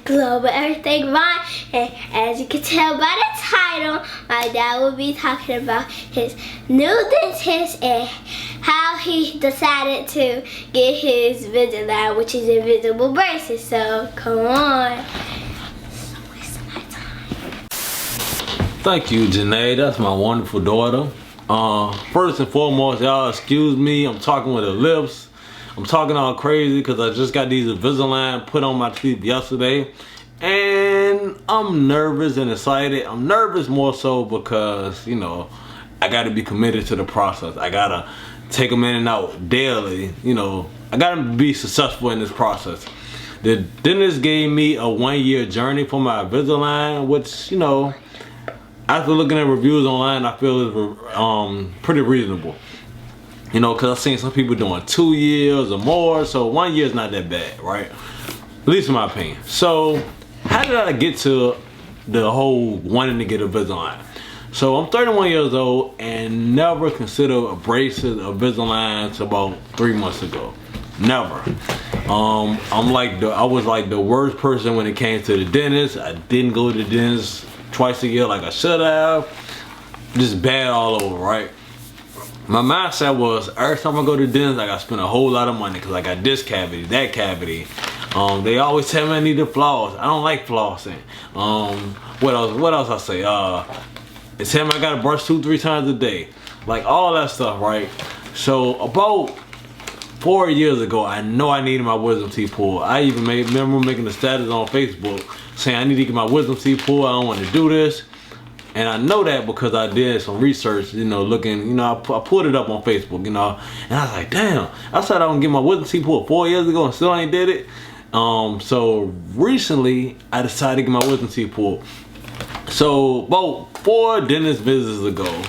global everything right. And as you can tell by the title, my dad will be talking about his new dentist and how he decided to get his Invisalign, which is invisible braces. So come on. Thank you, Janae. That's my wonderful daughter. First and foremost, y'all excuse me. I'm talking with the lips. I'm talking all crazy because I just got these Invisalign put on my teeth yesterday. And I'm nervous and excited. I'm nervous more so because, you know, I got to be committed to the process. I got to take them in and out daily. You know, I got to be successful in this process. The dentist gave me a 1-year journey for my Invisalign, which, you know, after looking at reviews online, I feel is pretty reasonable. You know, because I've seen some people doing 2 years or more, so 1 year is not that bad, right? At least in my opinion. So, how did I get to the whole wanting to get a Invisalign? So, I'm 31 years old and never considered a braces or Invisalign until about 3 months ago. Never. I was like the worst person when it came to the dentist. I didn't go to the dentist twice a year like I should have. Just bad all over, right? My mindset was every time I go to the dentist, I gotta spend a whole lot of money because I got this cavity, that cavity. They always tell me I need to floss. I don't like flossing. What else I say? They tell me I gotta brush 2-3 times a day. Like all that stuff, right? So about 4 years ago, I know I needed my wisdom teeth pulled. I even remember making a status on Facebook saying I need to get my wisdom teeth pulled. I don't want to do this. And I know that because I did some research, you know, looking, you know, I pulled it up on Facebook, you know, and I was like, damn, I said I don't get my wisdom teeth pulled 4 years ago and still ain't did it. So recently I decided to get my wisdom teeth pulled. So about 4 dentist visits ago,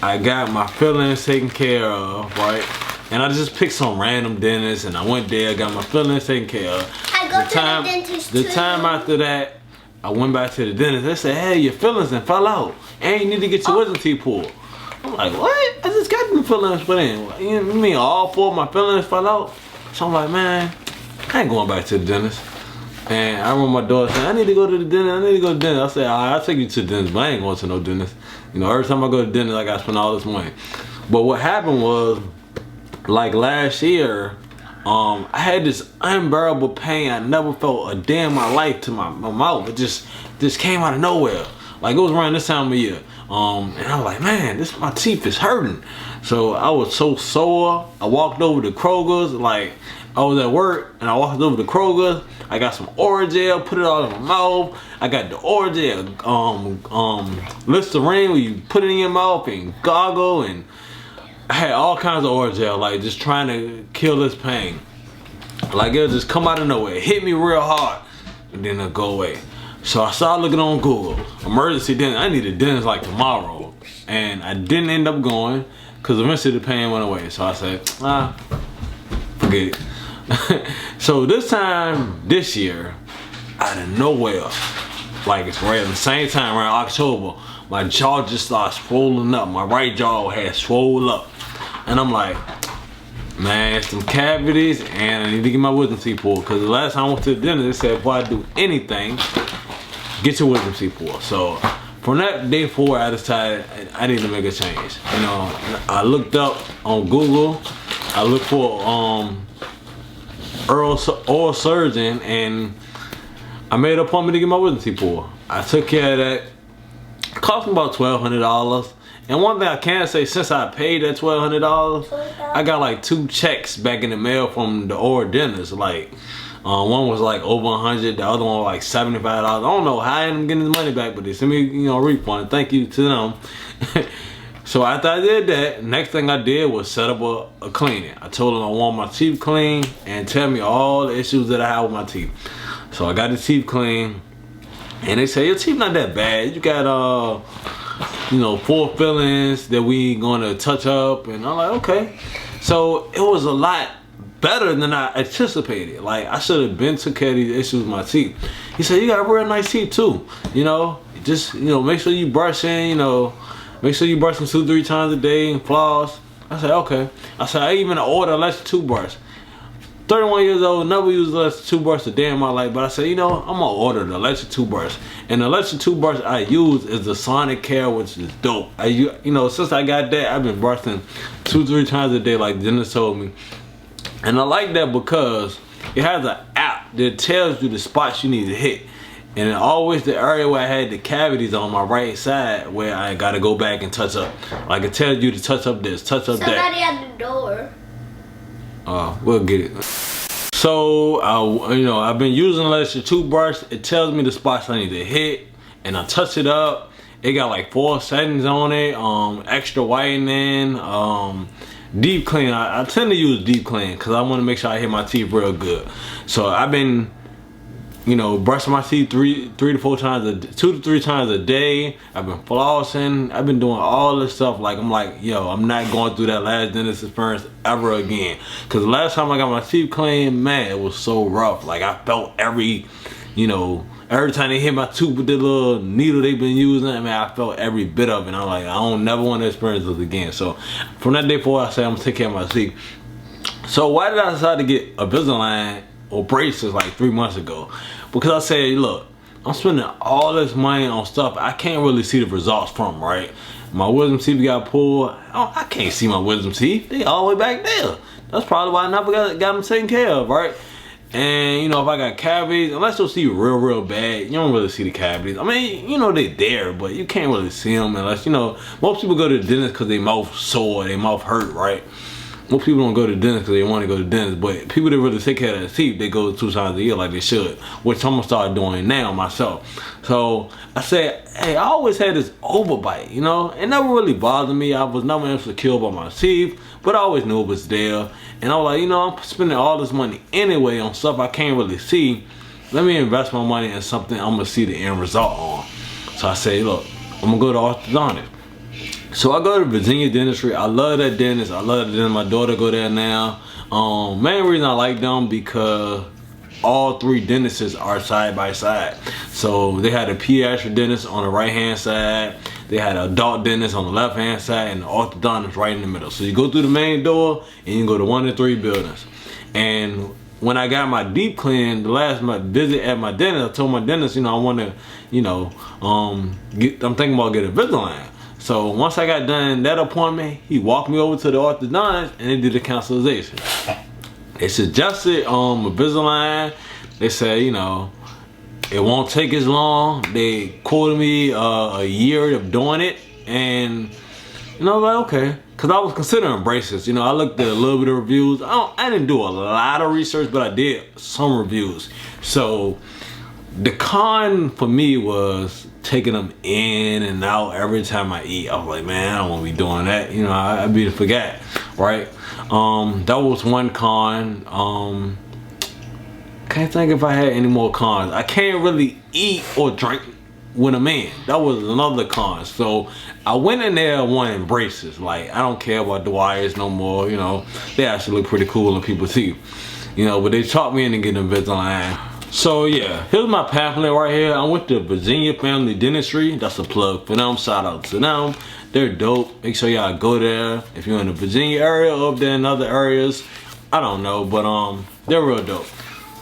I got my fillings taken care of, right? And I just picked some random dentist and I went there, got my fillings taken care of. I go to the dentist too. The time after that, I went back to the dentist. They said, hey, your fillings done fell out. And you need to get your wisdom teeth pulled. I'm like, what? I just got them fillings put in. You mean all 4 of my fillings fell out? So I'm like, man, I ain't going back to the dentist. And I remember my daughter saying, I need to go to the dentist. I need to go to the dentist. I said, all right, I'll take you to the dentist, but I ain't going to no dentist. You know, every time I go to the dentist, I got to spend all this money. But what happened was, like last year, I had this unbearable pain. I never felt a day in my life to my mouth. It just came out of nowhere. Like it was around this time of year. And I was like, man, my teeth is hurting. So I was so sore. I walked over to Kroger's, like I was at work and I walked over to Kroger's. I got some oral gel, put it all in my mouth. I got the oral gel, Listerine where you put it in your mouth and gargle, and I had all kinds of oral gel, like just trying to kill this pain. Like it'll just come out of nowhere, it hit me real hard, and then it'll go away. So I started looking on Google, emergency dentist. I need a dentist like tomorrow, and I didn't end up going because eventually the pain went away. So I said, forget it. So this year, out of nowhere, like it's right at the same time around October, my jaw just started swollen up. My right jaw had swollen up. And I'm like, man, it's some cavities and I need to get my wisdom teeth pulled. Because the last time I went to the dentist, they said, before I do anything, get your wisdom teeth pulled. So from that day forward, I decided I need to make a change. You know, I looked up on Google, I looked for oral surgeon, and I made an appointment to get my wisdom teeth pulled. I took care of that. It cost me about $1,200. And one thing I can say, since I paid that $1,200, I got like 2 checks back in the mail from the oral dentist. Like, one was like over $100, the other one was like $75. I don't know how I ended up getting the money back, but they sent me, you know, a refund. Thank you to them. So after I did that, next thing I did was set up a cleaning. I told them I want my teeth clean and tell me all the issues that I have with my teeth. So I got the teeth clean, and they say your teeth not that bad. You got you know, 4 fillings that we gonna touch up, and I'm like, okay. So it was a lot better than I anticipated. Like I should have been took care of these issues with my teeth. He said you got real nice teeth too. You know, just make sure you brushing. You know, make sure you brushing 2-3 times a day and floss. I said okay. I said I even ordered a electric toothbrush. 31 years old, never used an electric toothbrush a day in my life, but I said, you know, I'm gonna order the electric toothbrush. And the electric toothbrush I use is the Sonic Care, which is dope. You know, since I got that, I've been brushing 2-3 times a day, like Dennis told me. And I like that because it has an app that tells you the spots you need to hit. And always the area where I had the cavities on my right side where I gotta go back and touch up. Like it tells you to touch up this, touch up Somebody that. at the door. We'll get it. So, you know, I've been using an electric toothbrush. It tells me the spots I need to hit, and I touch it up. It got like 4 settings on it. Extra whitening, deep clean. I tend to use deep clean because I want to make sure I hit my teeth real good. So I've been, you know, brushing my teeth 2 to 3 times a day. I've been flossing. I've been doing all this stuff. Like, I'm like, yo, I'm not going through that last dentist experience ever again. Because the last time I got my teeth cleaned, man, it was so rough. Like, I felt every time they hit my tooth with the little needle they've been using, man, I felt every bit of it. And I'm like, I don't never want to experience this again. So from that day forward, I said I'm gonna take care of my teeth. So why did I decide to get Invisalign or braces like 3 months ago? Because I said, look, I'm spending all this money on stuff I can't really see the results from, right? My wisdom teeth got pulled. I can't see my wisdom teeth. They all the way back there. That's probably why I never got them taken care of, right? And, you know, if I got cavities, unless you'll see real bad, you don't really see the cavities. I mean, you know, they're there, but you can't really see them unless, you know, most people go to the dentist because their mouth sore, their mouth hurt, right? Most people don't go to the dentist because they want to go to the dentist, but people that really take care of their teeth, they go 2 times a year like they should, which I'm going to start doing now myself. So I said, hey, I always had this overbite, you know? It never really bothered me. I was never insecure about my teeth, but I always knew it was there. And I was like, you know, I'm spending all this money anyway on stuff I can't really see. Let me invest my money in something I'm going to see the end result on. So I say, look, I'm going to go to orthodontist. So I go to Virginia Dentistry. I love that dentist. I love the dentist. My daughter go there now. Main reason I like them because all 3 dentists are side by side. So they had a pediatric dentist on the right hand side. They had an adult dentist on the left hand side and the orthodontist right in the middle. So you go through the main door and you can go to 1 of 3 buildings. And when I got my deep clean, my visit at my dentist, I told my dentist, you know, I want to, you know, I'm thinking about getting Invisalign. So once I got done that appointment, he walked me over to the orthodontist and they did a consultation. They suggested Invisalign. They said, you know, it won't take as long. They quoted me a year of doing it, and you know, like, okay, because I was considering braces. You know, I looked at a little bit of reviews. I didn't do a lot of research, but I did some reviews. So the con for me was taking them in and out every time I eat. I was like, man, I don't want to be doing that. You know, I'd be to forget, right? That was one con. Can't think if I had any more cons. I can't really eat or drink with a man. That was another con. So I went in there wanting braces. Like, I don't care about the wires no more. You know, they actually look pretty cool in people's teeth. You know, but they talked me into getting Invisalign. So yeah, here's my pamphlet right here. I went to Virginia Family Dentistry. That's a plug for them. Shout out to them. They're dope. Make sure y'all go there. If you're in the Virginia area or up there in other areas, I don't know, but they're real dope.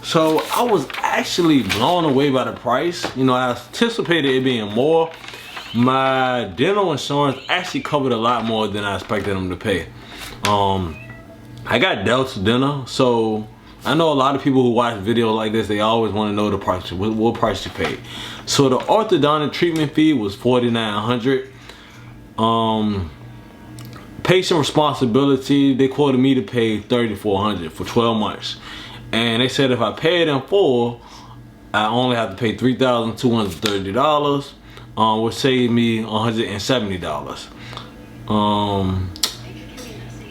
So I was actually blown away by the price. You know, I anticipated it being more. My dental insurance actually covered a lot more than I expected them to pay. I got Delta Dental, so I know a lot of people who watch videos like this, they always want to know the price, what price you paid. So the orthodontic treatment fee was $4,900. Patient responsibility, they quoted me to pay $3,400 for 12 months. And they said if I paid in full, I only have to pay $3,230, which saved me $170.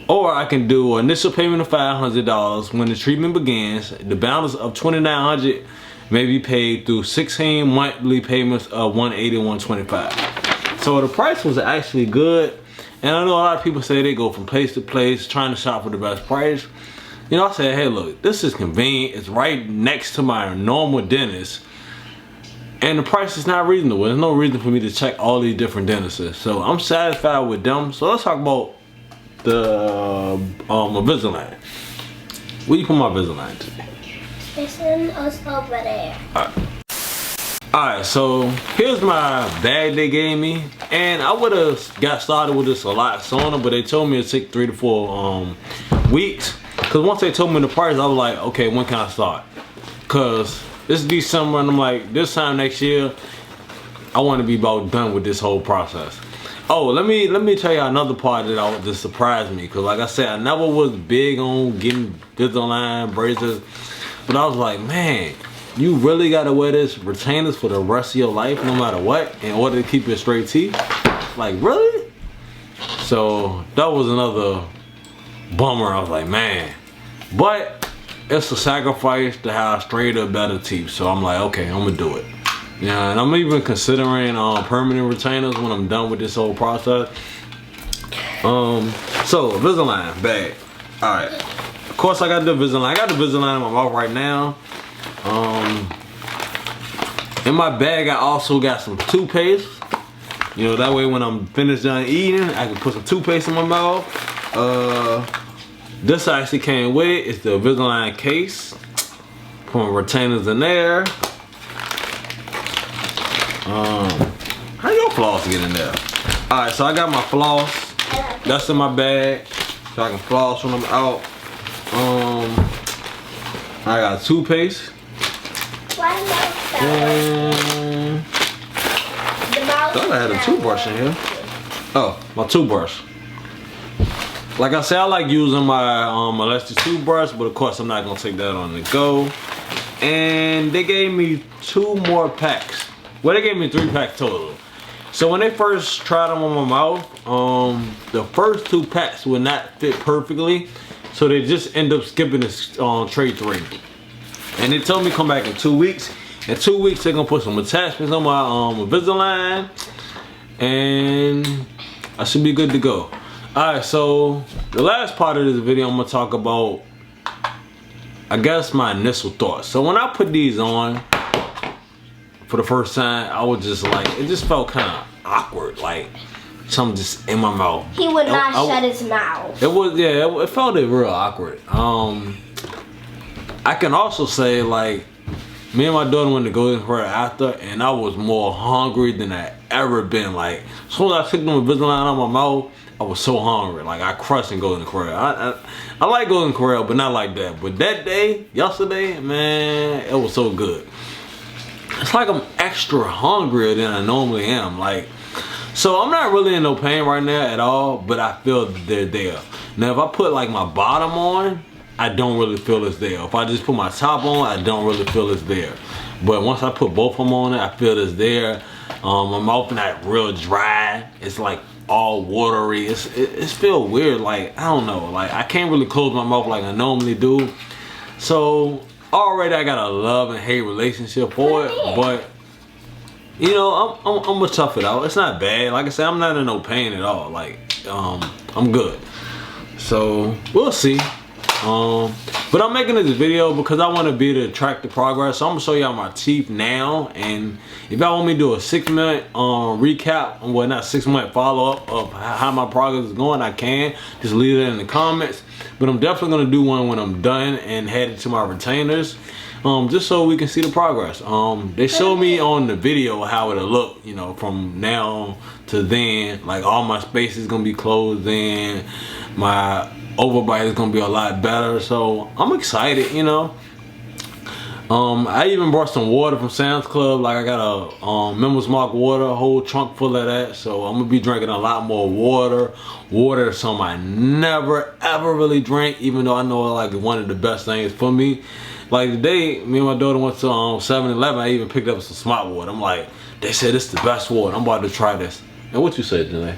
Or I can do an initial payment of $500 when the treatment begins. The balance of $2,900 may be paid through 16 monthly payments of $180 and $125. So the price was actually good. And I know a lot of people say they go from place to place trying to shop for the best price. You know, I said, hey, look, this is convenient. It's right next to my normal dentist. And the price is not reasonable. There's no reason for me to check all these different dentists. So I'm satisfied with them. So let's talk about the Invisalign. Where you put my Invisalign to? It's in us over there. Alright, so here's my bag they gave me, and I would have got started with this a lot sooner, but they told me it'd take 3 to 4 weeks. Cause once they told me the price, I was like, okay, when can I start? Cause it's December, and I'm like, this time next year, I want to be about done with this whole process. Oh, let me tell you another part that surprised me, cause like I said, I never was big on getting Invisalign braces, but I was like, man, you really gotta wear this retainers for the rest of your life, no matter what, in order to keep your straight teeth? Like, really? So that was another bummer. I was like, man, but it's a sacrifice to have straighter, better teeth. So I'm like, okay, I'm gonna do it. Yeah, and I'm even considering permanent retainers when I'm done with this whole process. So Invisalign bag. All right. Of course, I got the Invisalign. I got the Invisalign in my mouth right now. In my bag, I also got some toothpaste. You know, that way when I'm finished done eating, I can put some toothpaste in my mouth. This actually came with it. It's the Invisalign case. Put my retainers in there. How your floss get in there? Alright, so I got my floss. That's in my bag. So I can floss when I'm out. I got toothpaste. And I thought I had a toothbrush in here. Oh, my toothbrush. Like I said, I like using my electric toothbrush, but of course I'm not gonna take that on the go. And they gave me 2 more packs. Well, they gave me 3 packs total. So when they first tried them on my mouth, the first 2 packs would not fit perfectly, so they just end up skipping this tray 3. And they told me come back in 2 weeks. In 2 weeks, they're gonna put some attachments on my Invisalign, and I should be good to go. Alright, so the last part of this video, I'm gonna talk about, I guess, my initial thoughts. So when I put these on for the first time, I was just like, it just felt kind of awkward, like something just in my mouth. He would not shut his mouth. It was, yeah, it felt real awkward. I can also say, like, me and my daughter went to Golden Corral after, and I was more hungry than I ever been. Like, as soon as I took them Invisalign out of my mouth, I was so hungry. Like, I crushed in Golden Corral. I like Golden Corral, but not like that. But that day, yesterday, man, it was so good. It's like I'm extra hungrier than I normally am. Like, so I'm not really in no pain right now at all, but I feel they're there. Now, if I put like my bottom on, I don't really feel it's there. If I just put my top on, I don't really feel it's there. But once I put both of them on it, I feel it's there. My mouth not real dry. It's like all watery. It's feel weird. Like, I don't know. Like, I can't really close my mouth like I normally do. So already I got a love and hate relationship for it. But you know, I'm gonna tough it out. It's not bad. Like I said, I'm not in no pain at all. Like, I'm good. So we'll see. But I'm making this video because I want to be able to track the progress. So I'm gonna show y'all my teeth now, and if y'all want me to do a 6-minute recap, well, not 6-minute follow-up of how my progress is going, I can. Just leave it in the comments. But I'm definitely gonna do one when I'm done and headed to my retainers, just so we can see the progress. They showed me on the video how it'll look, you know, from now to then. Like, all my space is gonna be closed in, my overbite is gonna be a lot better, so I'm excited, you know. I even brought some water from Sam's Club. Like, I got a Members Mark water, a whole trunk full of that, so I'm gonna be drinking a lot more water. Water is something I never ever really drank, even though I know like one of the best things for me. Like, today, me and my daughter went to 7-Eleven. I even picked up some Smart water. I'm like, they said it's the best water. I'm about to try this. And what you said, Janae?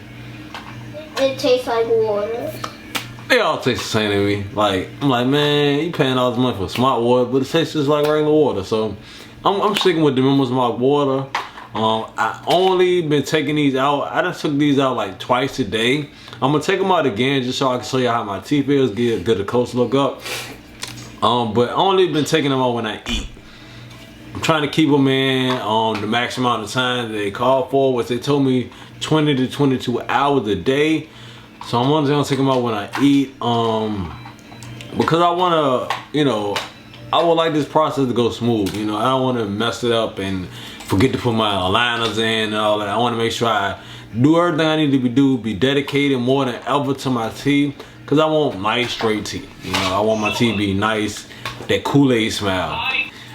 It tastes like water. They all taste the same to me. Like, I'm like, man, you paying all this money for Smart water, but it tastes just like regular water. So I'm sticking with the Members Mark water. I only been taking these out. I done took these out like twice a day. I'm gonna take them out again just so I can show you how my teeth is, get a close look up. But I only been taking them out when I eat. I'm trying to keep them in the maximum amount of time that they call for, which they told me 20 to 22 hours a day. So I'm only gonna take them out when I eat. because I want to, you know, I would like this process to go smooth. You know, I don't want to mess it up and forget to put my aligners in and all that. I want to make sure I do everything I need to be dedicated more than ever to my teeth, because I want nice straight teeth. You know, I want my teeth to be nice, that Kool-Aid smile.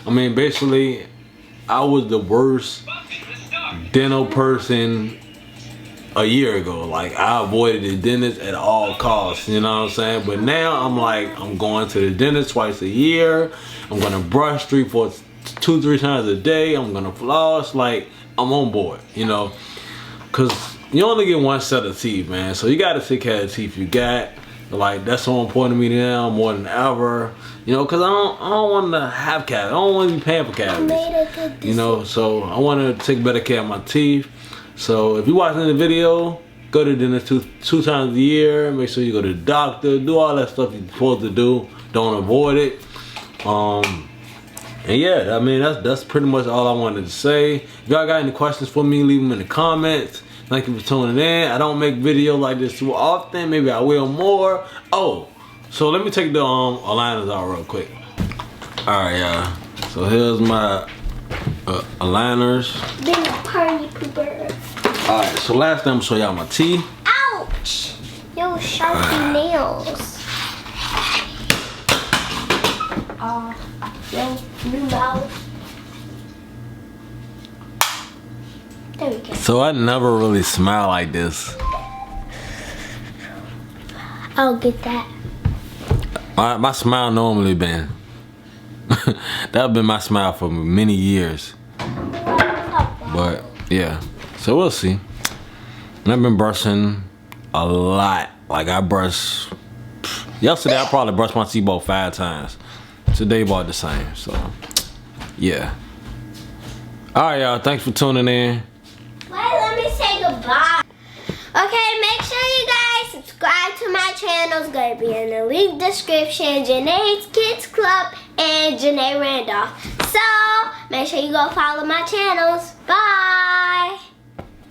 I mean, basically, I was the worst dental person a year ago. Like, I avoided the dentist at all costs, you know what I'm saying? But now I'm like, I'm going to the dentist twice a year. I'm gonna brush 2, 3 times a day. I'm gonna floss. Like, I'm on board, you know? Cause you only get one set of teeth, man. So you gotta take care of the teeth you got. Like, that's so important to me now more than ever. You know, cause I don't want to have cavities. I don't want to be paying for cavities. You know, so I want to take better care of my teeth. So if you're watching the video, go to dinner two times a year. Make sure you go to the doctor. Do all that stuff you're supposed to do. Don't avoid it. And yeah, I mean, that's pretty much all I wanted to say. If y'all got any questions for me, leave them in the comments. Thank you for tuning in. I don't make videos like this too often. Maybe I will more. Oh, so let me take the aligners out real quick. All right, y'all. So here's my aligners. Big party pooper. All right, so last time I'm show y'all my teeth. Ouch! Yo, sharpie nails. Yo, new mouth. There we go. So I never really smile like this. I'll get that. My smile normally been. That's been my smile for many years. But yeah, so we'll see. And I've been brushing a lot. Like, I brush. Yesterday I probably brushed my teeth about 5 times. Today about the same. So yeah. All right, y'all. Thanks for tuning in. Wait, let me say goodbye. Okay, make sure you guys subscribe to my channel. It's going to be in the link description. Janae's Kids Club and Janae Randolph. So, make sure you go follow my channels. Bye.